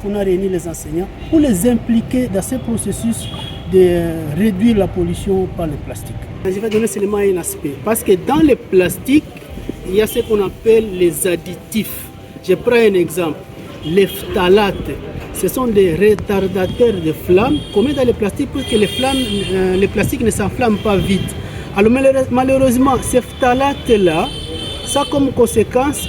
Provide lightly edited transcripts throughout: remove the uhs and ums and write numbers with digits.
qu'on a réuni les enseignants pour les impliquer dans ce processus de réduire la pollution par le plastique. Je vais donner seulement un aspect, parce que dans le plastique, il y a ce qu'on appelle les additifs. Je prends un exemple, les phtalates, ce sont des retardateurs de flammes qu'on met dans le plastique pour que le plastique ne s'enflamme pas vite. Alors malheureusement, ces phtalates-là, ça a comme conséquence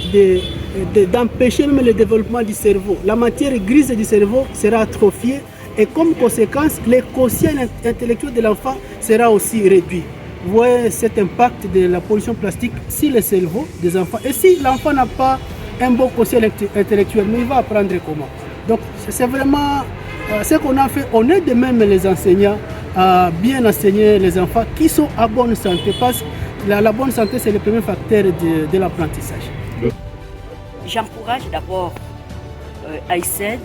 d'empêcher même le développement du cerveau. La matière grise du cerveau sera atrophiée et comme conséquence, le quotient intellectuel de l'enfant sera aussi réduit. Vous voyez cet impact de la pollution plastique sur le cerveau des enfants. Et si l'enfant n'a pas un bon quotient intellectuel, mais il va apprendre comment? Donc c'est vraiment ce qu'on a fait. On aide même les enseignants à bien enseigner les enfants qui sont à bonne santé, parce que la bonne santé, c'est le premier facteur de l'apprentissage. J'encourage d'abord AICED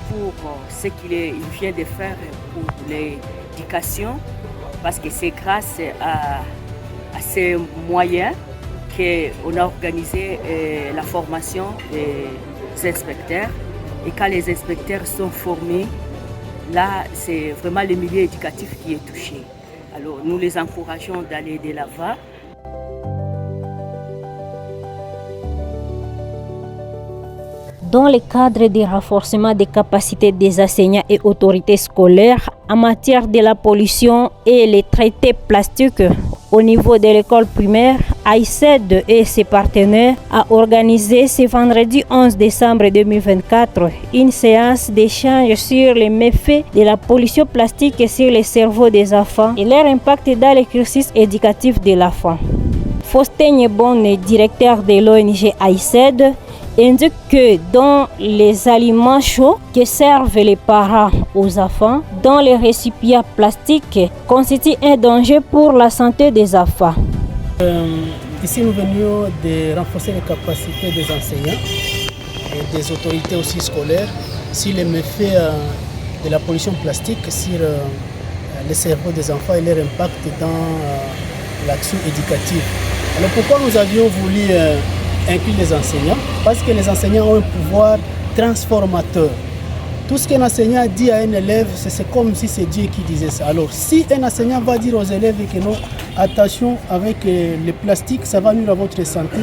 pour ce qu'il vient de faire pour l'éducation, parce que c'est grâce à ces moyens qu'on a organisé la formation des inspecteurs. Et quand les inspecteurs sont formés, là, c'est vraiment le milieu éducatif qui est touché. Alors, nous les encourageons d'aller de l'avant. Dans le cadre du renforcement des capacités des enseignants et autorités scolaires en matière de la pollution et les traités plastiques au niveau de l'école primaire, AICED et ses partenaires a organisé ce vendredi 11 décembre 2024 une séance d'échange sur les méfaits de la pollution plastique sur le cerveau des enfants et leur impact dans le cursus éducatif de l'enfant. Faustin Nyebon, directeur de l'ONG AICED, indique que dans les aliments chauds que servent les parents aux enfants, dans les récipients plastiques, constitue un danger pour la santé des enfants. Ici, nous venions de renforcer les capacités des enseignants et des autorités aussi scolaires sur les méfaits de la pollution plastique sur le cerveau des enfants et leur impact dans l'action éducative. Alors pourquoi nous avions voulu inclure les enseignants? Parce que les enseignants ont un pouvoir transformateur. Tout ce qu'un enseignant dit à un élève, c'est comme si c'est Dieu qui disait ça. Alors si un enseignant va dire aux élèves que non, attention avec le plastique, ça va nuire à votre santé,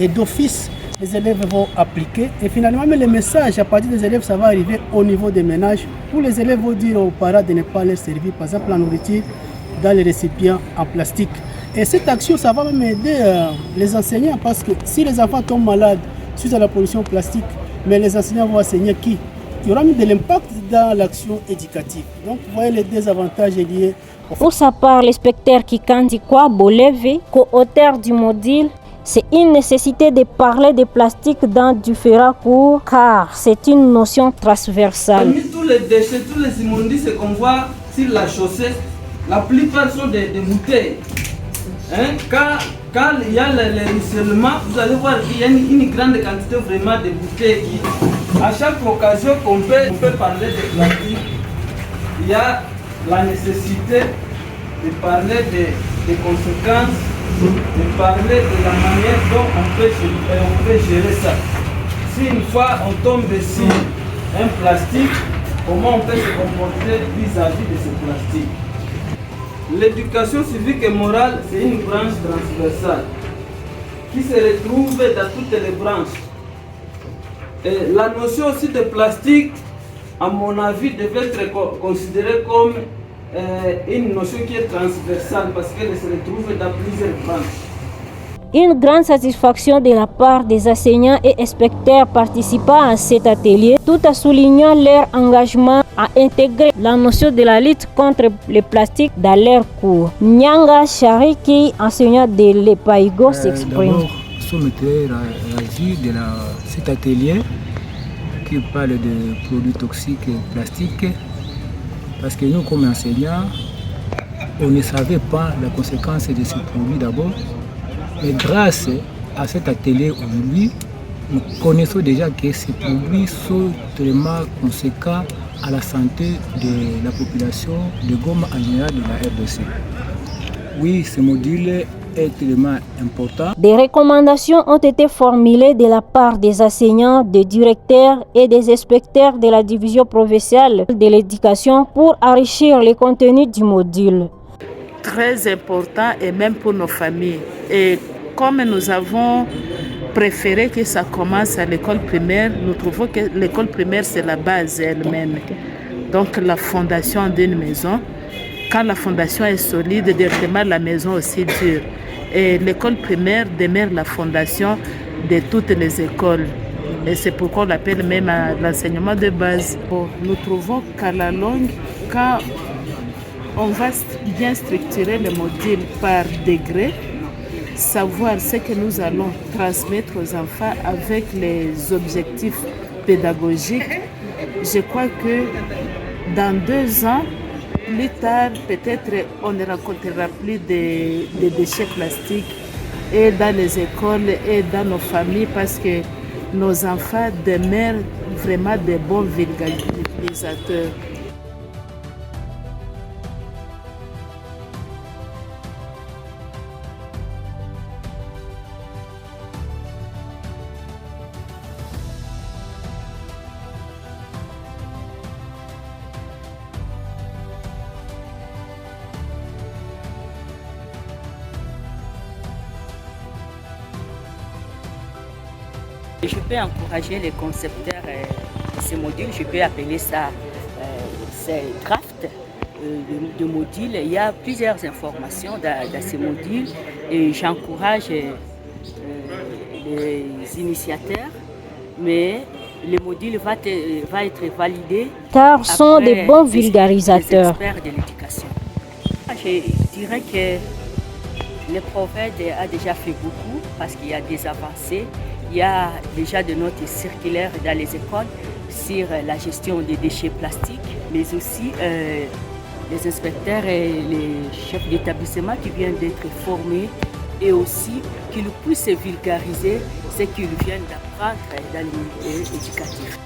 et d'office, les élèves vont appliquer. Et finalement, même le message à partir des élèves, ça va arriver au niveau des ménages, où les élèves vont dire aux parents de ne pas leur servir, par exemple, la nourriture dans les récipients en plastique. Et cette action, ça va même aider les enseignants, parce que si les enfants tombent malades suite à la pollution plastique, mais les enseignants vont enseigner qui? Il y aura même de l'impact dans l'action éducative. Donc, vous voyez les désavantages liés. Pour sa part, l'inspecteur Kikandi Boleve, co-auteur du module, c'est une nécessité de parler de plastique dans différents cours, car c'est une notion transversale. Parmi tous les déchets, tous les immondices qu'on voit sur la chaussée, la plupart sont des bouteilles. Quand il y a le ruissellement, vous allez voir qu'il y a une grande quantité vraiment de bouteilles qui, à chaque occasion qu'on peut parler de plastique, il y a la nécessité de parler des conséquences, de parler de la manière dont on peut gérer ça. Si une fois on tombe sur un plastique, comment on peut se comporter vis-à-vis de ce plastique? L'éducation civique et morale, c'est une branche transversale qui se retrouve dans toutes les branches. Et la notion aussi de plastique, à mon avis, devait être considérée comme une notion qui est transversale parce qu'elle se retrouve dans plusieurs branches. Une grande satisfaction de la part des enseignants et inspecteurs participant à cet atelier, tout en soulignant leur engagement à intégrer la notion de la lutte contre le plastique dans leurs cours. Nyanga Chariki, enseignant de l'EPAIGO, s'exprime. D'abord, nous sommes très ravis de cet atelier qui parle de produits toxiques et plastiques, parce que nous, comme enseignants, on ne savait pas la conséquence de ces produits d'abord. Mais grâce à cet atelier aujourd'hui, nous connaissons déjà que ces produits sont tellement conséquents à la santé de la population de Goma en général de la RDC. Oui, ce module est tellement important. Des recommandations ont été formulées de la part des enseignants, des directeurs et des inspecteurs de la division provinciale de l'éducation pour enrichir le contenu du module. Très important et même pour nos familles. Et comme nous avons préféré que ça commence à l'école primaire, nous trouvons que l'école primaire c'est la base elle-même. Donc la fondation d'une maison. Quand la fondation est solide, directement la maison aussi dure. Et l'école primaire demeure la fondation de toutes les écoles. Et c'est pourquoi on l'appelle même l'enseignement de base. Nous trouvons qu'à la longue, quand on va bien structurer le module par degré, savoir ce que nous allons transmettre aux enfants avec les objectifs pédagogiques, je crois que dans 2 ans, plus tard, peut-être on ne rencontrera plus de déchets plastiques et dans les écoles et dans nos familles parce que nos enfants demeurent vraiment de bons vulgarisateurs. Je peux encourager les concepteurs de ces modules, je peux appeler ça ces drafts de modules. Il y a plusieurs informations dans ces modules et j'encourage les initiateurs, mais le module va être validé Car sont des bons vulgarisateurs. Les experts de l'éducation. Je dirais que le prophète a déjà fait beaucoup parce qu'il y a des avancées. Il y a déjà de notes circulaires dans les écoles sur la gestion des déchets plastiques, mais aussi les inspecteurs et les chefs d'établissement qui viennent d'être formés et aussi qu'ils puissent vulgariser ce qu'ils viennent d'apprendre dans le milieu éducatif.